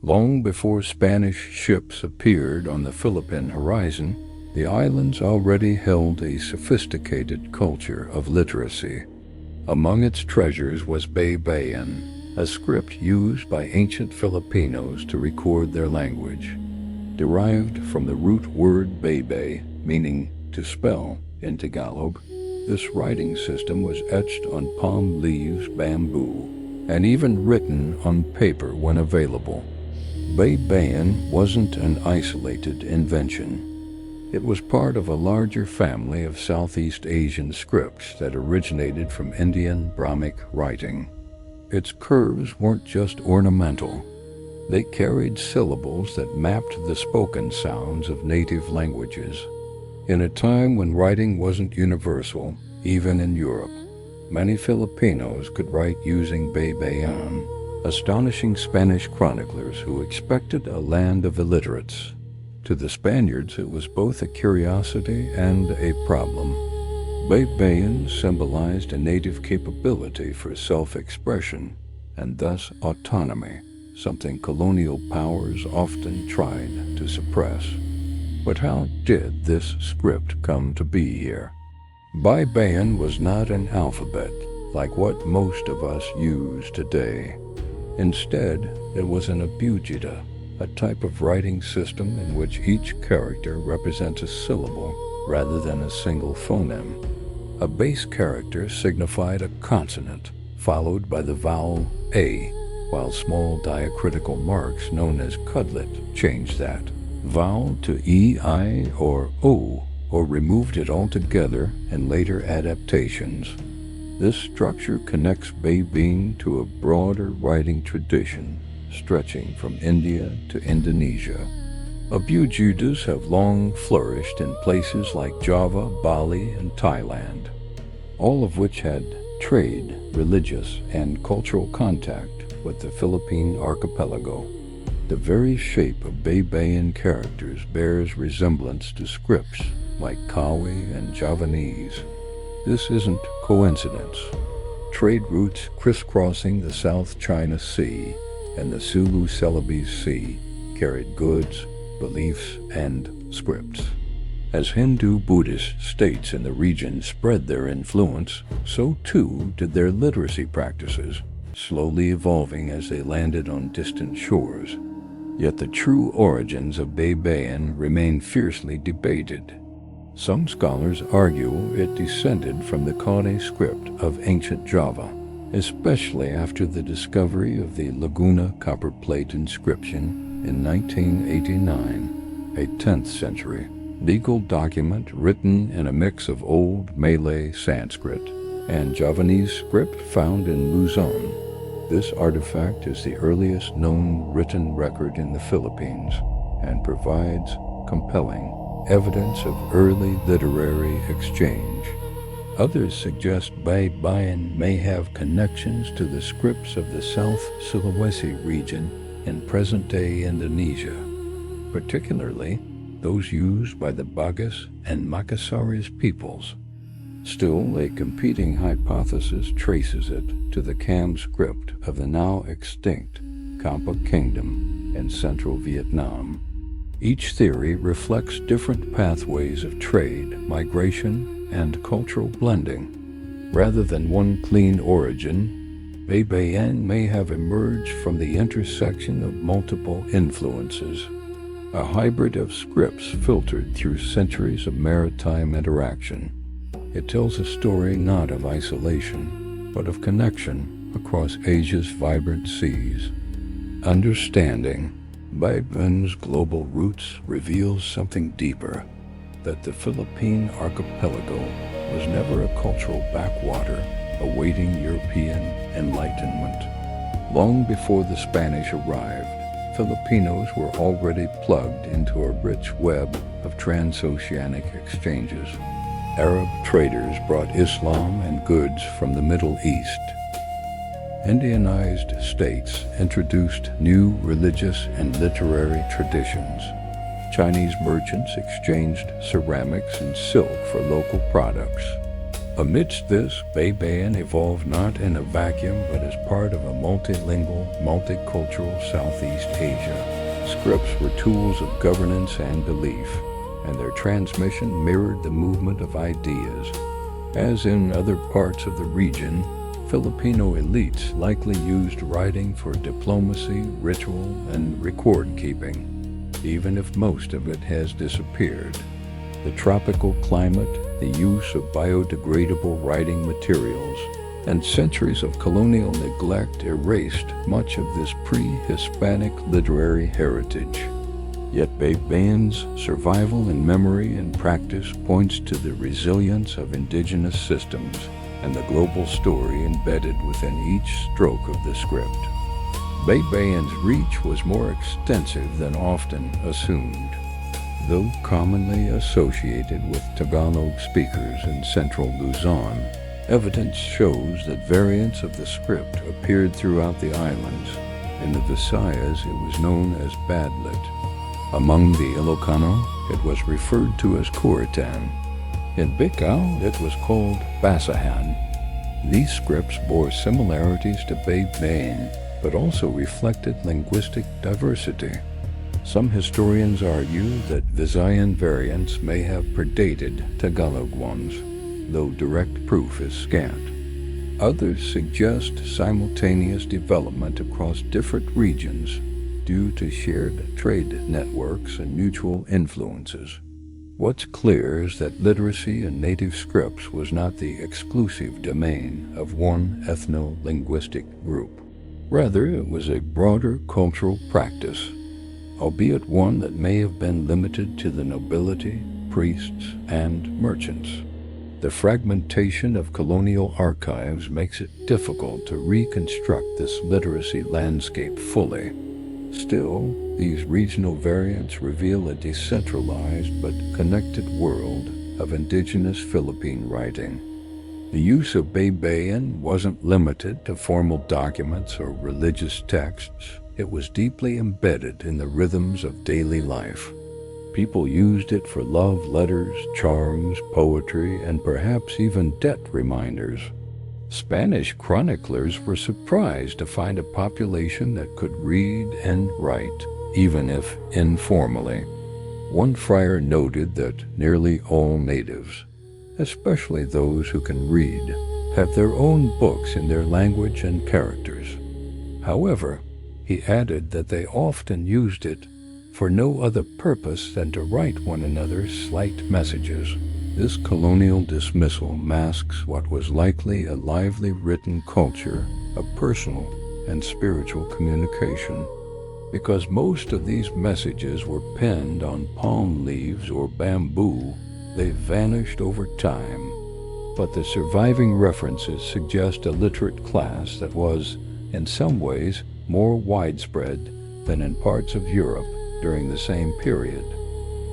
Long before Spanish ships appeared on the Philippine horizon, the islands already held a sophisticated culture of literacy. Among its treasures was Baybayin, a script used by ancient Filipinos to record their language. Derived from the root word baybay, meaning to spell in Tagalog, this writing system was etched on palm leaves, bamboo, and even written on paper when available. Baybayin wasn't an isolated invention. It was part of a larger family of Southeast Asian scripts that originated from Indian Brahmic writing. Its curves weren't just ornamental. They carried syllables that mapped the spoken sounds of native languages. In a time when writing wasn't universal, even in Europe, many Filipinos could write using Baybayin, astonishing Spanish chroniclers who expected a land of illiterates. To the Spaniards, it was both a curiosity and a problem. Baybayin symbolized a native capability for self-expression, and thus autonomy, something colonial powers often tried to suppress. But how did this script come to be here? Baybayin was not an alphabet like what most of us use today. Instead, it was an abugida, a type of writing system in which each character represents a syllable rather than a single phoneme. A base character signified a consonant, followed by the vowel A, while small diacritical marks known as cudlet changed that vowel to E, I, or O, or removed it altogether in later adaptations. This structure connects Baybayin to a broader writing tradition stretching from India to Indonesia. Abugidas have long flourished in places like Java, Bali, and Thailand, all of which had trade, religious, and cultural contact with the Philippine archipelago. The very shape of Baybayin characters bears resemblance to scripts like Kawi and Javanese. This isn't coincidence. Trade routes crisscrossing the South China Sea and the Sulu-Celebes Sea carried goods, beliefs, and scripts. As Hindu-Buddhist states in the region spread their influence, so too did their literacy practices, slowly evolving as they landed on distant shores. Yet the true origins of Baybayin remain fiercely debated. Some scholars argue it descended from the Kone script of ancient Java, especially after the discovery of the Laguna copper plate inscription in 1989, a 10th century legal document written in a mix of Old Malay Sanskrit and Javanese script found in Luzon. This artifact is the earliest known written record in the Philippines and provides compelling evidence of early literary exchange. Others suggest Baybayin may have connections to the scripts of the South Sulawesi region in present-day Indonesia, particularly those used by the Bagas and Makasaris peoples. Still, a competing hypothesis traces it to the Cam script of the now extinct Kampa Kingdom in central Vietnam. Each theory reflects different pathways of trade, migration, and cultural blending. Rather than one clean origin, Baybayin may have emerged from the intersection of multiple influences, a hybrid of scripts filtered through centuries of maritime interaction. It tells a story not of isolation, but of connection across Asia's vibrant seas. Understanding Baybayin's global roots reveals something deeper, that the Philippine archipelago was never a cultural backwater awaiting European enlightenment. Long before the Spanish arrived, Filipinos were already plugged into a rich web of transoceanic exchanges. Arab traders brought Islam and goods from the Middle East. Indianized states introduced new religious and literary traditions. Chinese merchants exchanged ceramics and silk for local products. Amidst this, Baybayin evolved not in a vacuum but as part of a multilingual, multicultural Southeast Asia. Scripts were tools of governance and belief, and their transmission mirrored the movement of ideas. As in other parts of the region, Filipino elites likely used writing for diplomacy, ritual, and record-keeping, even if most of it has disappeared. The tropical climate, the use of biodegradable writing materials, and centuries of colonial neglect erased much of this pre-Hispanic literary heritage. Yet Baybayin's survival in memory and practice points to the resilience of indigenous systems and the global story embedded within each stroke of the script. Baybayin's reach was more extensive than often assumed. Though commonly associated with Tagalog speakers in central Luzon, evidence shows that variants of the script appeared throughout the islands. In the Visayas, it was known as Badlit. Among the Ilocano, it was referred to as Kuritan. In Bicao, it was called Basahan. These scripts bore similarities to Baybayin, but also reflected linguistic diversity. Some historians argue that Visayan variants may have predated Tagalog ones, though direct proof is scant. Others suggest simultaneous development across different regions due to shared trade networks and mutual influences. What's clear is that literacy in native scripts was not the exclusive domain of one ethno-linguistic group. Rather, it was a broader cultural practice, albeit one that may have been limited to the nobility, priests, and merchants. The fragmentation of colonial archives makes it difficult to reconstruct this literacy landscape fully. Still, these regional variants reveal a decentralized but connected world of indigenous Philippine writing. The use of Baybayin wasn't limited to formal documents or religious texts. It was deeply embedded in the rhythms of daily life. People used it for love letters, charms, poetry, and perhaps even debt reminders. Spanish chroniclers were surprised to find a population that could read and write, even if informally. One friar noted that nearly all natives, especially those who can read, have their own books in their language and characters. However, he added that they often used it for no other purpose than to write one another slight messages. This colonial dismissal masks what was likely a lively written culture of personal and spiritual communication. Because most of these messages were penned on palm leaves or bamboo, they vanished over time. But the surviving references suggest a literate class that was, in some ways, more widespread than in parts of Europe during the same period.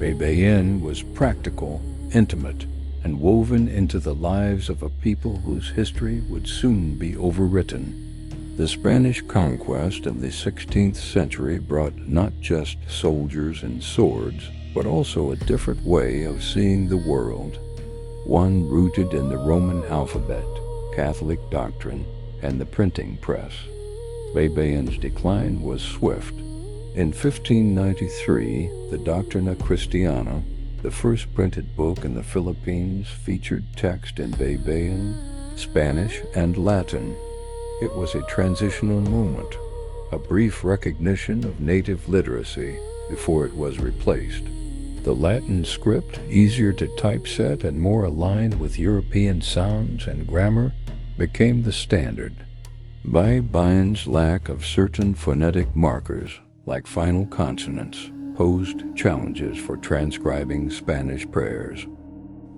Baybayin was practical, intimate, and woven into the lives of a people whose history would soon be overwritten. The Spanish conquest of the 16th century brought not just soldiers and swords, but also a different way of seeing the world, one rooted in the Roman alphabet, Catholic doctrine, and the printing press. Baybayin's decline was swift. In 1593, the Doctrina Christiana, the first printed book in the Philippines, featured text in Baybayin, Spanish, and Latin. It was a transitional moment, a brief recognition of native literacy before it was replaced. The Latin script, easier to typeset and more aligned with European sounds and grammar, became the standard. Baybayin's lack of certain phonetic markers, like final consonants, posed challenges for transcribing Spanish prayers.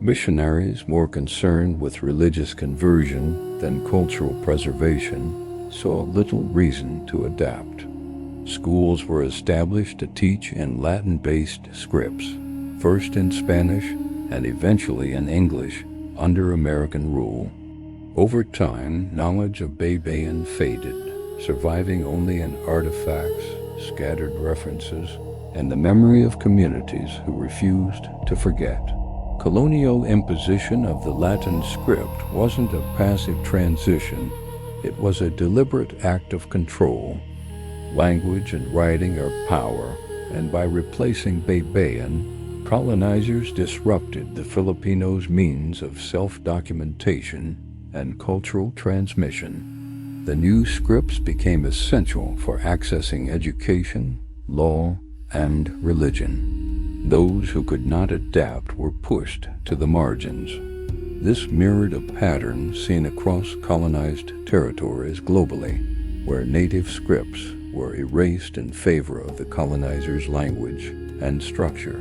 Missionaries more concerned with religious conversion than cultural preservation saw little reason to adapt. Schools were established to teach in Latin-based scripts, first in Spanish and eventually in English under American rule. Over time, knowledge of Baybayin faded, surviving only in artifacts, scattered references, and the memory of communities who refused to forget. Colonial imposition of the Latin script wasn't a passive transition, it was a deliberate act of control. Language and writing are power, and by replacing Baybayin, colonizers disrupted the Filipinos' means of self-documentation and cultural transmission. The new scripts became essential for accessing education, law, and religion. Those who could not adapt were pushed to the margins. This mirrored a pattern seen across colonized territories globally, where native scripts were erased in favor of the colonizers' language and structure.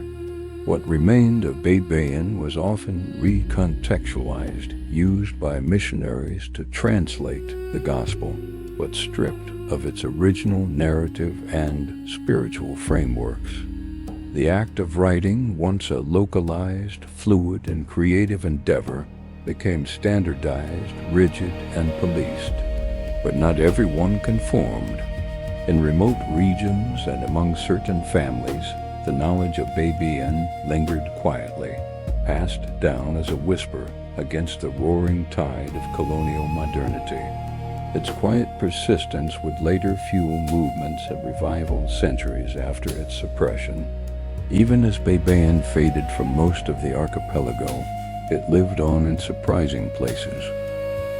What remained of Baybayin was often recontextualized, used by missionaries to translate the gospel, but stripped of its original narrative and spiritual frameworks. The act of writing, once a localized, fluid, and creative endeavor, became standardized, rigid, and policed. But not everyone conformed. In remote regions and among certain families, the knowledge of Baybayin lingered quietly, passed down as a whisper against the roaring tide of colonial modernity. Its quiet persistence would later fuel movements of revival centuries after its suppression. Even as Baybayin faded from most of the archipelago, it lived on in surprising places.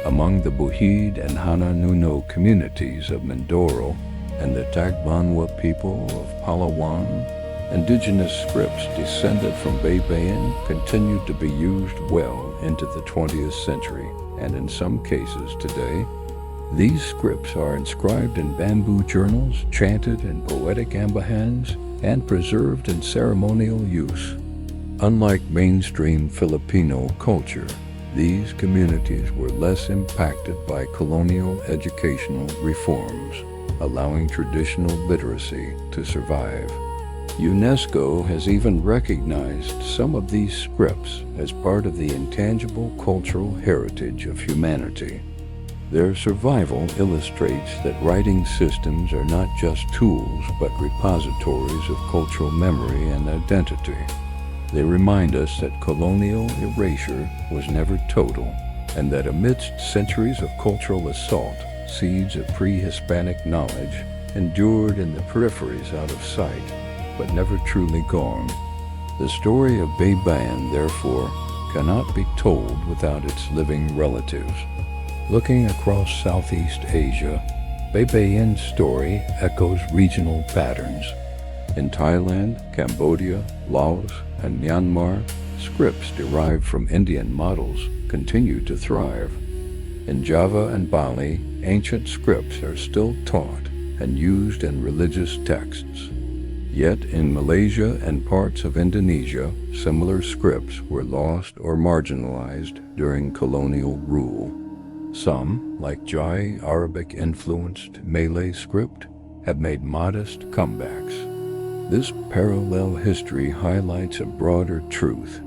Among the Buhid and Hananuno communities of Mindoro and the Tagbanwa people of Palawan, indigenous scripts descended from Baybayin continued to be used well into the 20th century, and in some cases today. These scripts are inscribed in bamboo journals, chanted in poetic ambahans, and preserved in ceremonial use. Unlike mainstream Filipino culture, these communities were less impacted by colonial educational reforms, allowing traditional literacy to survive. UNESCO has even recognized some of these scripts as part of the intangible cultural heritage of humanity. Their survival illustrates that writing systems are not just tools but repositories of cultural memory and identity. They remind us that colonial erasure was never total, and that amidst centuries of cultural assault, seeds of pre-Hispanic knowledge endured in the peripheries out of sight, but never truly gone. The story of Baybayin, therefore, cannot be told without its living relatives. Looking across Southeast Asia, Baybayin's story echoes regional patterns. In Thailand, Cambodia, Laos, and Myanmar, scripts derived from Indian models continue to thrive. In Java and Bali, ancient scripts are still taught and used in religious texts. Yet in Malaysia and parts of Indonesia, similar scripts were lost or marginalized during colonial rule. Some, like Jai Arabic-influenced Malay script, have made modest comebacks. This parallel history highlights a broader truth.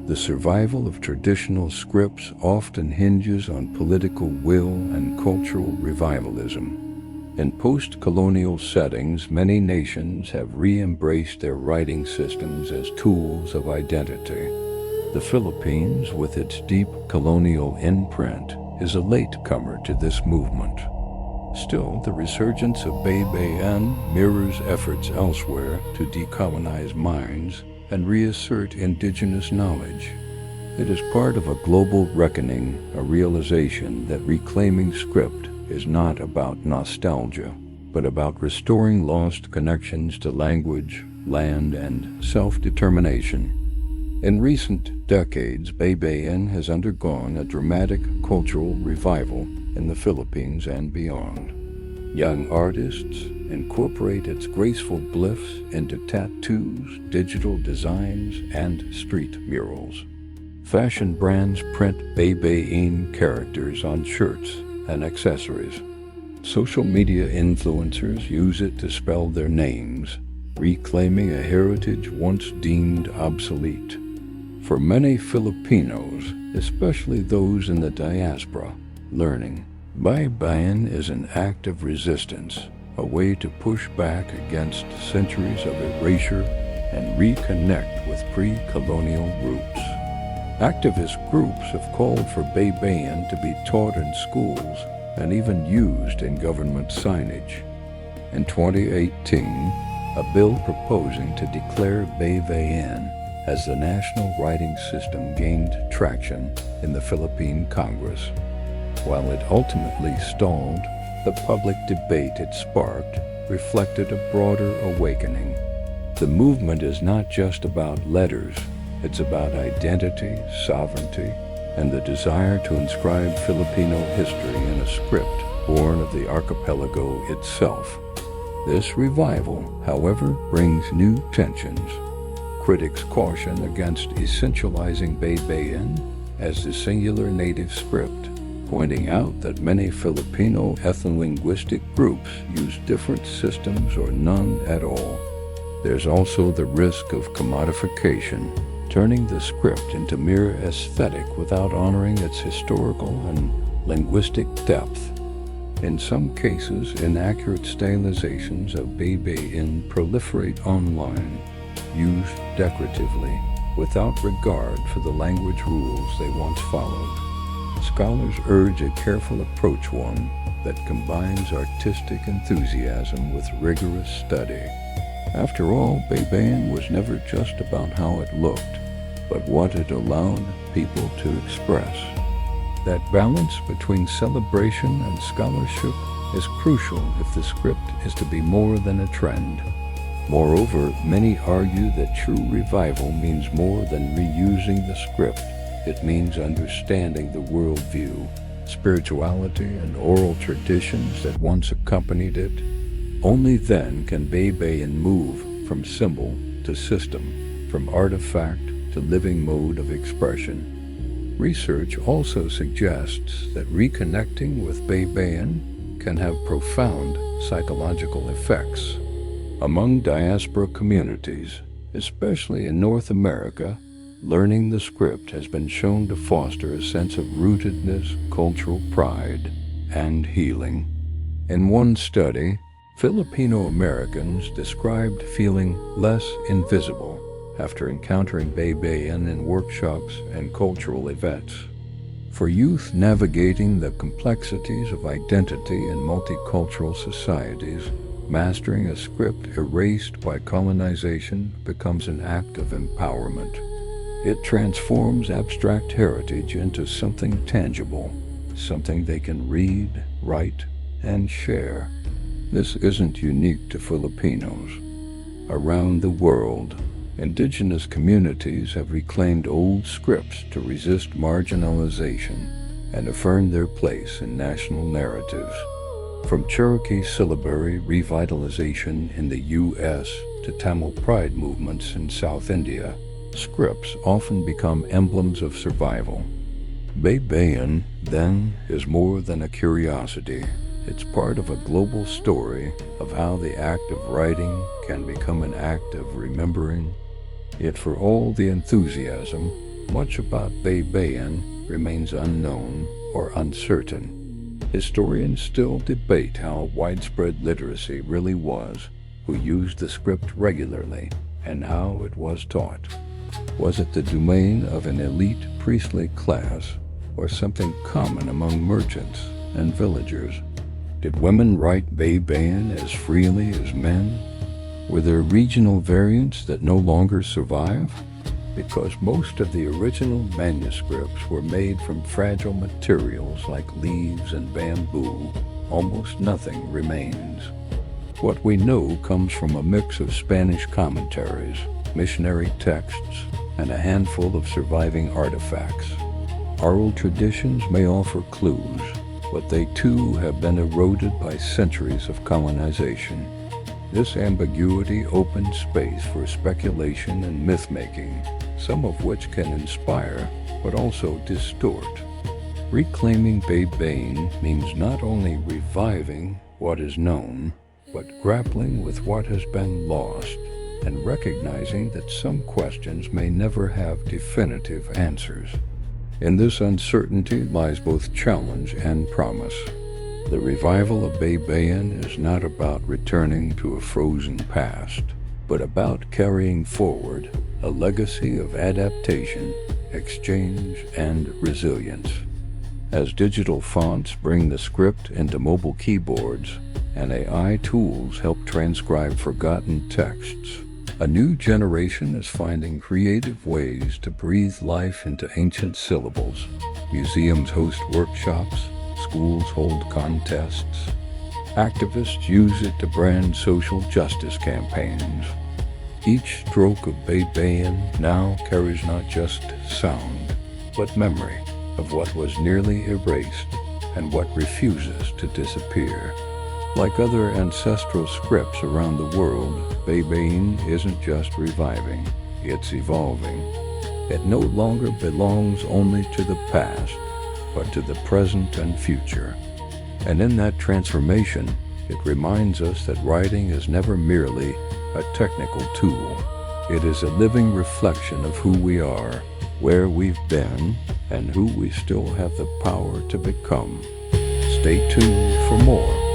The survival of traditional scripts often hinges on political will and cultural revivalism. In post-colonial settings, many nations have re-embraced their writing systems as tools of identity. The Philippines, with its deep colonial imprint, is a latecomer to this movement. Still, the resurgence of Baybayin mirrors efforts elsewhere to decolonize minds and reassert indigenous knowledge. It is part of a global reckoning, a realization that reclaiming script is not about nostalgia, but about restoring lost connections to language, land, and self-determination. In recent decades, Baybayin has undergone a dramatic cultural revival in the Philippines and beyond. Young artists incorporate its graceful glyphs into tattoos, digital designs, and street murals. Fashion brands print Baybayin characters on shirts and accessories. Social media influencers use it to spell their names, reclaiming a heritage once deemed obsolete. For many Filipinos, especially those in the diaspora, learning Baybayin is an act of resistance, a way to push back against centuries of erasure and reconnect with pre-colonial roots. Activist groups have called for Baybayin to be taught in schools and even used in government signage. In 2018, a bill proposing to declare Baybayin as the national writing system gained traction in the Philippine Congress. While it ultimately stalled, the public debate it sparked reflected a broader awakening. The movement is not just about letters, it's about identity, sovereignty, and the desire to inscribe Filipino history in a script born of the archipelago itself. This revival, however, brings new tensions. Critics caution against essentializing Baybayin as the singular native script, pointing out that many Filipino ethno-linguistic groups use different systems or none at all. There's also the risk of commodification, turning the script into mere aesthetic without honoring its historical and linguistic depth. In some cases, inaccurate stylizations of Baybayin proliferate online, used decoratively, without regard for the language rules they once followed. Scholars urge a careful approach, one that combines artistic enthusiasm with rigorous study. After all, Baybayin was never just about how it looked, but what it allowed people to express. That balance between celebration and scholarship is crucial if the script is to be more than a trend. Moreover, many argue that true revival means more than reusing the script. It means understanding the worldview, spirituality, and oral traditions that once accompanied it. Only then can Baybayin move from symbol to system, from artifact to living mode of expression. Research also suggests that reconnecting with Baybayin can have profound psychological effects. Among diaspora communities, especially in North America, learning the script has been shown to foster a sense of rootedness, cultural pride, and healing. In one study, Filipino Americans described feeling less invisible after encountering Baybayin in workshops and cultural events. For youth navigating the complexities of identity in multicultural societies, mastering a script erased by colonization becomes an act of empowerment. It transforms abstract heritage into something tangible, something they can read, write, and share. This isn't unique to Filipinos. Around the world, indigenous communities have reclaimed old scripts to resist marginalization and affirm their place in national narratives. From Cherokee syllabary revitalization in the U.S. to Tamil pride movements in South India, scripts often become emblems of survival. Baybayin, then, is more than a curiosity. It's part of a global story of how the act of writing can become an act of remembering. Yet for all the enthusiasm, much about Baybayin remains unknown or uncertain. Historians still debate how widespread literacy really was, who used the script regularly, and how it was taught. Was it the domain of an elite priestly class, or something common among merchants and villagers? Did women write Baybayin as freely as men? Were there regional variants that no longer survive? Because most of the original manuscripts were made from fragile materials like leaves and bamboo, almost nothing remains. What we know comes from a mix of Spanish commentaries, missionary texts, and a handful of surviving artifacts. Oral traditions may offer clues, but they too have been eroded by centuries of colonization. This ambiguity opens space for speculation and myth-making, some of which can inspire but also distort. Reclaiming Baybayin means not only reviving what is known, but grappling with what has been lost and recognizing that some questions may never have definitive answers. In this uncertainty lies both challenge and promise. The revival of Baybayin is not about returning to a frozen past, but about carrying forward a legacy of adaptation, exchange, and resilience. As digital fonts bring the script into mobile keyboards and AI tools help transcribe forgotten texts, a new generation is finding creative ways to breathe life into ancient syllables. Museums host workshops, schools hold contests, activists use it to brand social justice campaigns. Each stroke of Baybayin now carries not just sound, but memory of what was nearly erased and what refuses to disappear. Like other ancestral scripts around the world, Baybayin isn't just reviving, it's evolving. It no longer belongs only to the past, but to the present and future. And in that transformation, it reminds us that writing is never merely a technical tool. It is a living reflection of who we are, where we've been, and who we still have the power to become. Stay tuned for more.